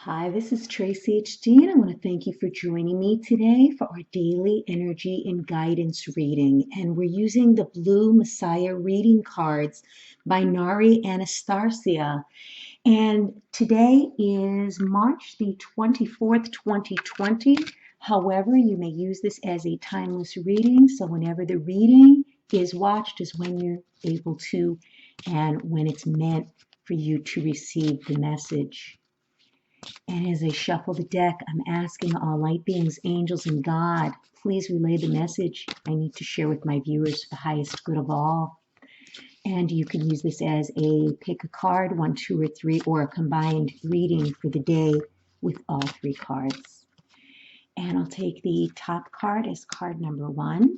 Hi, this is Tracy HD, and I want to thank you for joining me today for our daily energy and guidance reading. And we're using the Blue Messiah reading cards by Nari Anastasia. And today is March the 24th, 2020. However, you may use this as a timeless reading. So whenever the reading is watched is when you're able to and when it's meant for you to receive the message. And as I shuffle the deck, I'm asking all light beings, angels, and God, please relay the message I need to share with my viewers for the highest good of all. And you can use this as a pick a card, 1, 2, or 3, or a combined reading for the day with all 3 cards. And I'll take the top card as card number 1,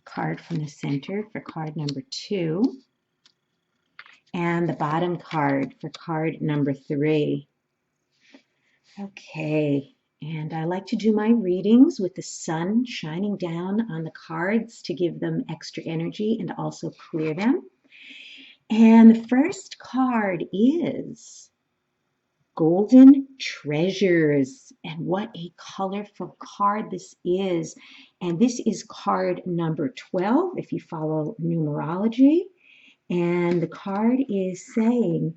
card from the center for card number 2, and the bottom card for card number 3. Okay, and I like to do my readings with the sun shining down on the cards to give them extra energy and also clear them. And the first card is Golden Treasures. And what a colorful card this is. And this is card number 12 if you follow numerology. And the card is saying,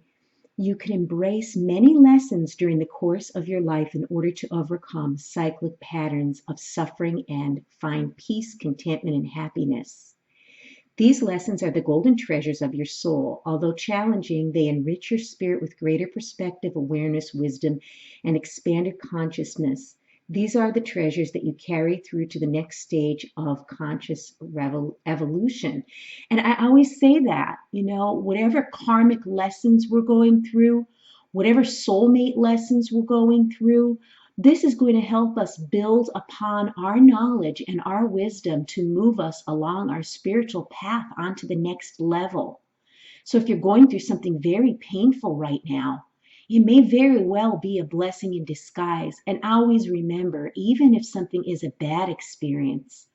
you can embrace many lessons during the course of your life in order to overcome cyclic patterns of suffering and find peace, contentment, and happiness. These lessons are the golden treasures of your soul. Although challenging, they enrich your spirit with greater perspective, awareness, wisdom, and expanded consciousness. These are the treasures that you carry through to the next stage of conscious evolution. And I always say that, whatever karmic lessons we're going through, whatever soulmate lessons we're going through, this is going to help us build upon our knowledge and our wisdom to move us along our spiritual path onto the next level. So if you're going through something very painful right now, it may very well be a blessing in disguise. And always remember, even if something is a bad experience,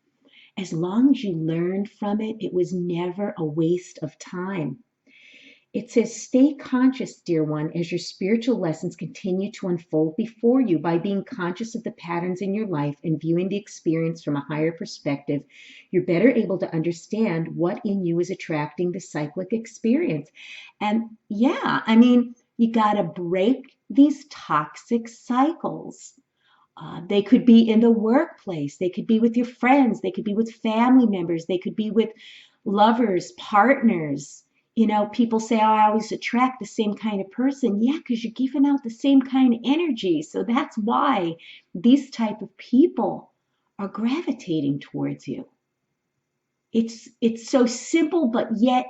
as long as you learned from it, it was never a waste of time. It says, stay conscious, dear one, as your spiritual lessons continue to unfold before you. By being conscious of the patterns in your life and viewing the experience from a higher perspective, you're better able to understand what in you is attracting the cyclic experience. And yeah, you got to break these toxic cycles. They could be in the workplace. They could be with your friends. They could be with family members. They could be with lovers, partners. People say, oh, I always attract the same kind of person. Yeah, because you're giving out the same kind of energy. So that's why these type of people are gravitating towards you. It's so simple, but yet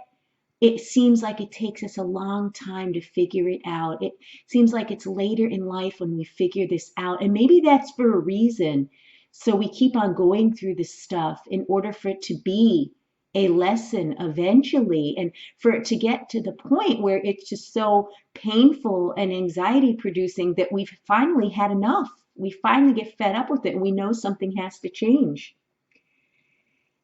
it seems like it takes us a long time to figure it out. It seems like it's later in life when we figure this out. And maybe that's for a reason. So we keep on going through this stuff in order for it to be a lesson eventually, and for it to get to the point where it's just so painful and anxiety producing that we've finally had enough. We finally get fed up with it and we know something has to change.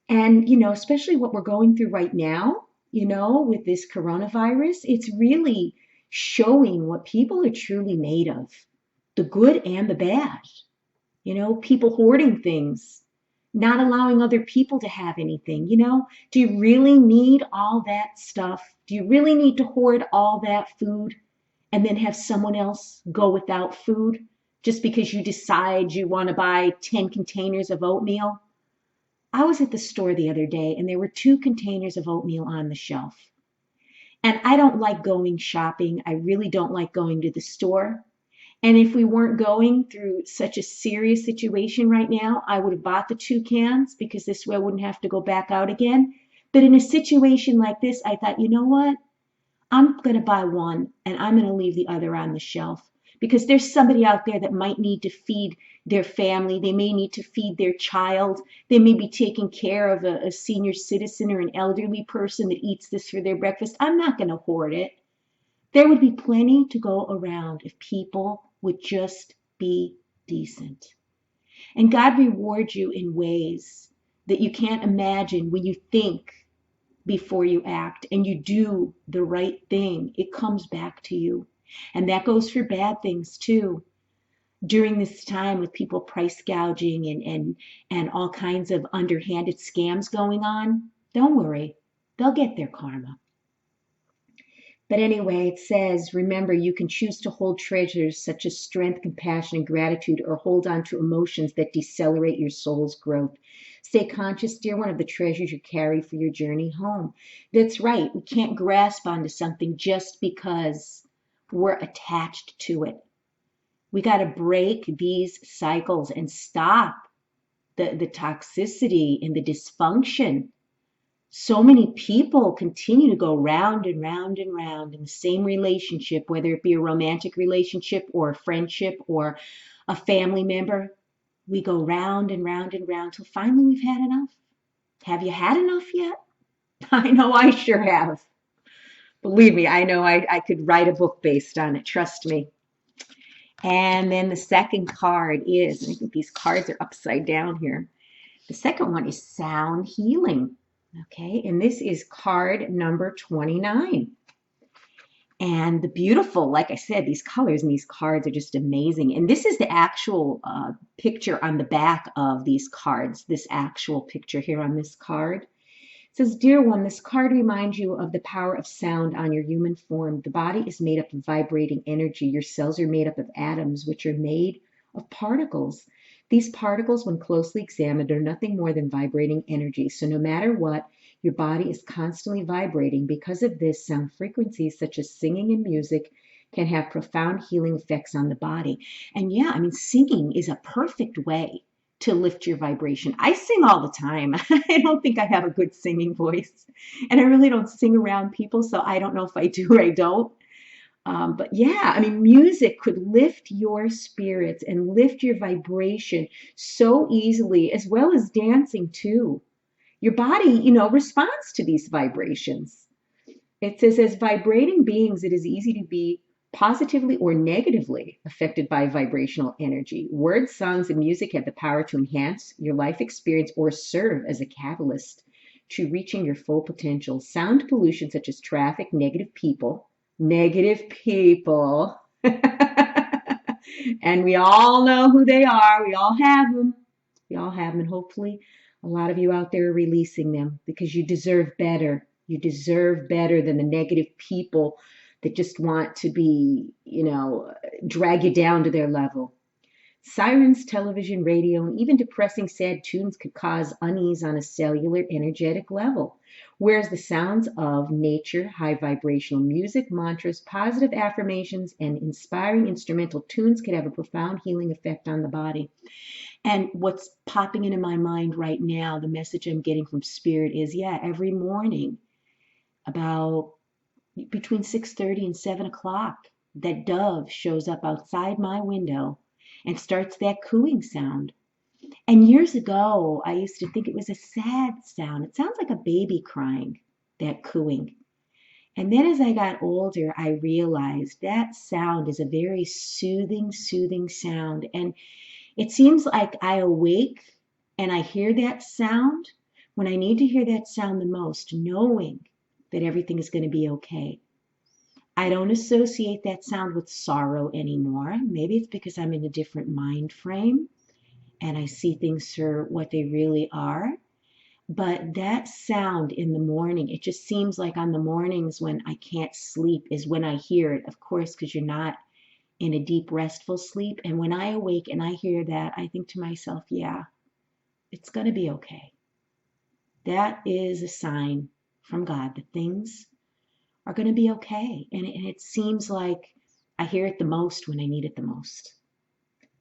And, especially what we're going through right now, with this coronavirus, it's really showing what people are truly made of, the good and the bad. People hoarding things, not allowing other people to have anything. Do you really need all that stuff? Do you really need to hoard all that food and then have someone else go without food just because you decide you want to buy 10 containers of oatmeal? I was at the store the other day and there were 2 containers of oatmeal on the shelf. And I don't like going shopping. I really don't like going to the store. And if we weren't going through such a serious situation right now, I would have bought the 2 cans because this way I wouldn't have to go back out again. But in a situation like this, I thought, you know what? I'm going to buy one and I'm going to leave the other on the shelf because there's somebody out there that might need to feed their family. They may need to feed their child. They may be taking care of a senior citizen or an elderly person that eats this for their breakfast. I'm not going to hoard it. There would be plenty to go around if people would just be decent. And God rewards you in ways that you can't imagine when you think before you act and you do the right thing. It comes back to you. And that goes for bad things too. During this time with people price gouging and all kinds of underhanded scams going on, don't worry, they'll get their karma. But anyway, it says, remember, you can choose to hold treasures such as strength, compassion, and gratitude, or hold on to emotions that decelerate your soul's growth. Stay conscious, dear one, of the treasures you carry for your journey home. That's right. We can't grasp onto something just because we're attached to it. We got to break these cycles and stop the toxicity and the dysfunction. So many people continue to go round and round and round in the same relationship, whether it be a romantic relationship or a friendship or a family member. We go round and round and round till finally we've had enough. Have you had enough yet? I know I sure have. Believe me, I know I could write a book based on it. Trust me. And then the second card is, and I think these cards are upside down here. The second one is sound healing. Okay, and this is card number 29. And the beautiful, like I said, these colors and these cards are just amazing. And this is the actual picture on the back of these cards, this actual picture here on this card. It says, dear one, this card reminds you of the power of sound on your human form. The body is made up of vibrating energy. Your cells are made up of atoms, which are made of particles. These particles, when closely examined, are nothing more than vibrating energy. So no matter what, your body is constantly vibrating. Because of this, sound frequencies such as singing and music can have profound healing effects on the body. And yeah, I mean, singing is a perfect way to lift your vibration. I sing all the time. I don't think I have a good singing voice. And I really don't sing around people, so I don't know if I do or I don't. But yeah, I mean, music could lift your spirits and lift your vibration so easily, as well as dancing too. Your body, responds to these vibrations. It says, as vibrating beings, it is easy to be positively or negatively affected by vibrational energy. Words, songs, and music have the power to enhance your life experience or serve as a catalyst to reaching your full potential. Sound pollution, such as traffic, negative people, and we all know who they are. We all have them. We all have them, and hopefully a lot of you out there are releasing them because you deserve better. You deserve better than the negative people that just want to be, drag you down to their level. Sirens, television, radio, and even depressing, sad tunes could cause unease on a cellular, energetic level. Whereas the sounds of nature, high vibrational music, mantras, positive affirmations, and inspiring instrumental tunes could have a profound healing effect on the body. And what's popping into my mind right now, the message I'm getting from Spirit is, every morning about between 6:30 and 7 o'clock, that dove shows up outside my window and starts that cooing sound. And years ago, I used to think it was a sad sound. It sounds like a baby crying, that cooing. And then as I got older, I realized that sound is a very soothing, soothing sound. And it seems like I awake and I hear that sound when I need to hear that sound the most, knowing that everything is going to be okay. I don't associate that sound with sorrow anymore. Maybe it's because I'm in a different mind frame and I see things for what they really are. But that sound in the morning, it just seems like on the mornings when I can't sleep is when I hear it, of course, because you're not in a deep, restful sleep. And when I awake and I hear that, I think to myself, it's going to be okay. That is a sign from God that things are going to be okay. And it seems like I hear it the most when I need it the most.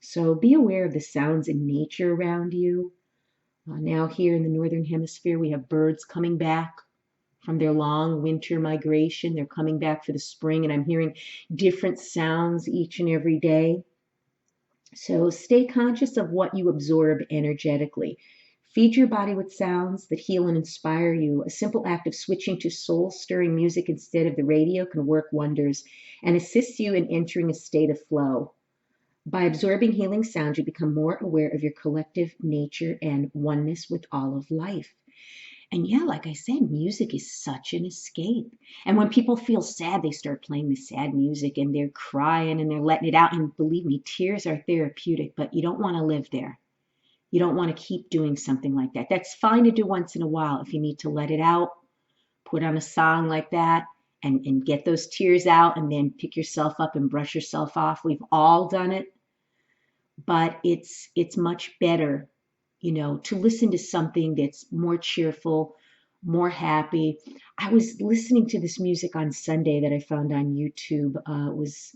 So be aware of the sounds in nature around you. Now here in the Northern Hemisphere, we have birds coming back from their long winter migration. They're coming back for the spring, and I'm hearing different sounds each and every day. So stay conscious of what you absorb energetically. Feed your body with sounds that heal and inspire you. A simple act of switching to soul-stirring music instead of the radio can work wonders and assist you in entering a state of flow. By absorbing healing sounds, you become more aware of your collective nature and oneness with all of life. And yeah, like I said, music is such an escape. And when people feel sad, they start playing the sad music and they're crying and they're letting it out. And believe me, tears are therapeutic, but you don't want to live there. You don't want to keep doing something like that. That's fine to do once in a while. If you need to let it out, put on a song like that and get those tears out and then pick yourself up and brush yourself off. We've all done it, but it's much better, to listen to something that's more cheerful, more happy. I was listening to this music on Sunday that I found on YouTube. It was,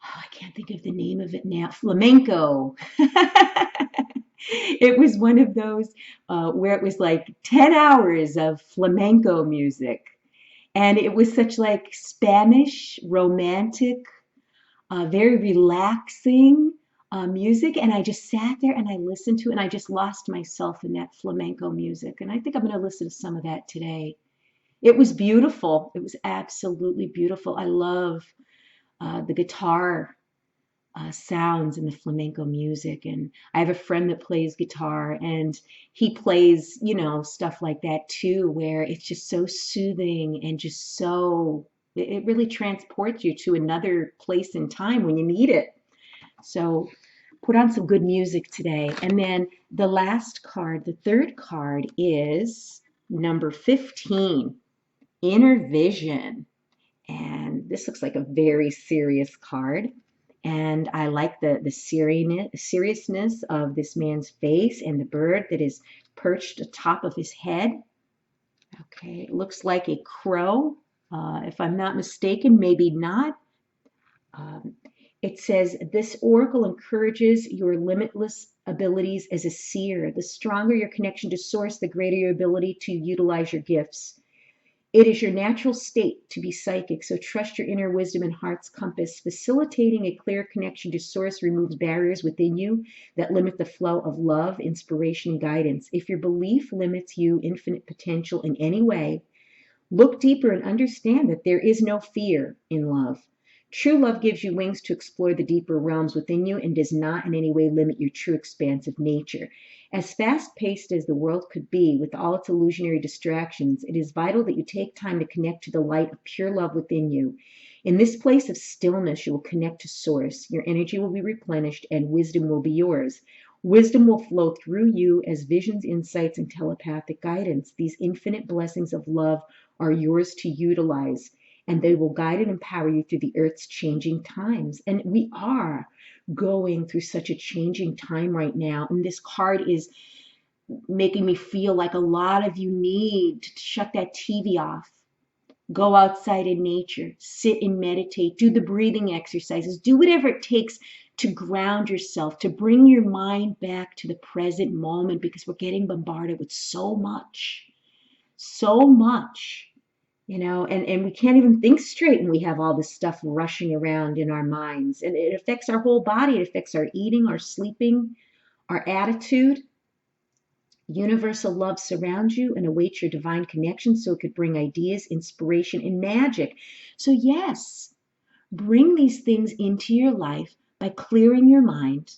I can't think of the name of it now, flamenco. It was one of those where it was like 10 hours of flamenco music. And it was such like Spanish, romantic, very relaxing music. And I just sat there and I listened to it and I just lost myself in that flamenco music. And I think I'm going to listen to some of that today. It was beautiful. It was absolutely beautiful. I love the guitar sounds in the flamenco music. And I have a friend that plays guitar and he plays, stuff like that too, where it's just so soothing and just so, it really transports you to another place in time when you need it. So put on some good music today. And then the last card, the third card is number 15, Inner Vision. And this looks like a very serious card. And I like the seriousness of this man's face and the bird that is perched atop of his head. Okay, it looks like a crow, if I'm not mistaken, maybe not. Um, it says, this oracle encourages your limitless abilities as a seer. The stronger your connection to source, the greater your ability to utilize your gifts. It is your natural state to be psychic, so trust your inner wisdom and heart's compass. Facilitating a clear connection to source removes barriers within you that limit the flow of love, inspiration, and guidance. If your belief limits you infinite potential in any way, look deeper and understand that there is no fear in love. True love gives you wings to explore the deeper realms within you and does not in any way limit your true expansive nature. As fast-paced as the world could be, with all its illusionary distractions, it is vital that you take time to connect to the light of pure love within you. In this place of stillness, you will connect to Source. Your energy will be replenished and wisdom will be yours. Wisdom will flow through you as visions, insights, and telepathic guidance. These infinite blessings of love are yours to utilize, and they will guide and empower you through the earth's changing times. And we are going through such a changing time right now. And this card is making me feel like a lot of you need to shut that TV off. Go outside in nature, sit and meditate, do the breathing exercises, do whatever it takes to ground yourself, to bring your mind back to the present moment, because we're getting bombarded with so much, and we can't even think straight when we have all this stuff rushing around in our minds. And it affects our whole body. It affects our eating, our sleeping, our attitude. Universal love surrounds you and awaits your divine connection so it could bring ideas, inspiration, and magic. So yes, bring these things into your life by clearing your mind,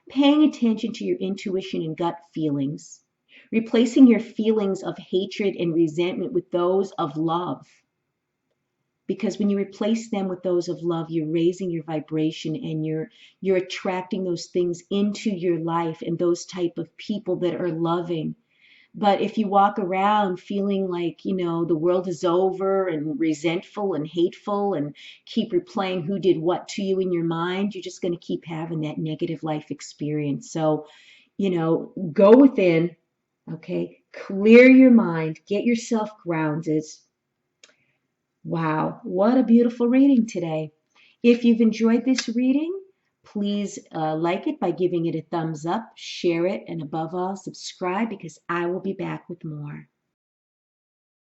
paying attention to your intuition and gut feelings, replacing your feelings of hatred and resentment with those of love. Because when you replace them with those of love, you're raising your vibration and you're attracting those things into your life and those type of people that are loving. But if you walk around feeling like, the world is over and resentful and hateful and keep replaying who did what to you in your mind, you're just going to keep having that negative life experience. So, go within, okay? Clear your mind, get yourself grounded. Wow, what a beautiful reading today. If you've enjoyed this reading, please like it by giving it a thumbs up, share it, and above all, subscribe, because I will be back with more.